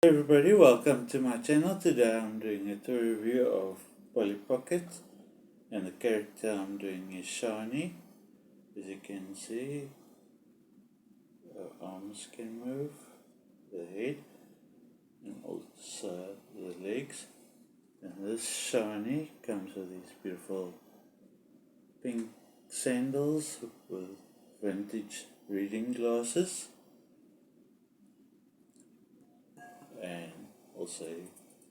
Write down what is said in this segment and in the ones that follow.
Hey everybody, welcome to my channel. Today I'm doing a toy review of Polly Pocket, and the character I'm doing is SHANI. As you can see, her arms can move, the head, and also the legs. And this SHANI comes with these beautiful pink sandals with vintage reading glasses, and also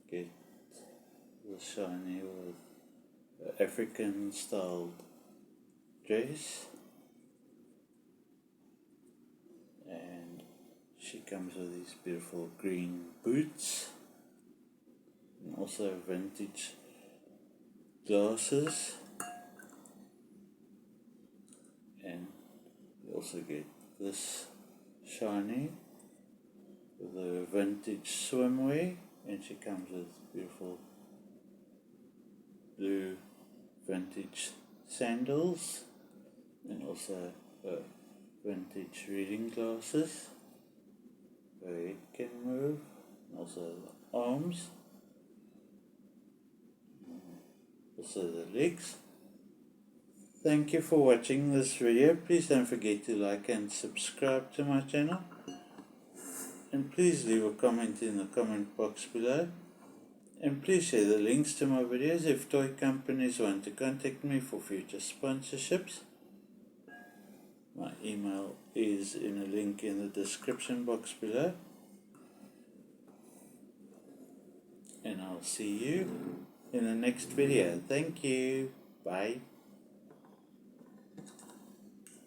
get the SHANI with African styled dress, and she comes with these beautiful green boots and also vintage glasses, and you also get this SHANI with a vintage swimwear, and she comes with beautiful blue vintage sandals and also vintage reading glasses. Her head can move, and also the arms, also the legs. Thank you for watching this video. Please don't forget to like and subscribe to my channel, and please leave a comment in the comment box below. And please share the links to my videos if toy companies want to contact me for future sponsorships. My email is in a link in the description box below. And I'll see you in the next video. Thank you. Bye.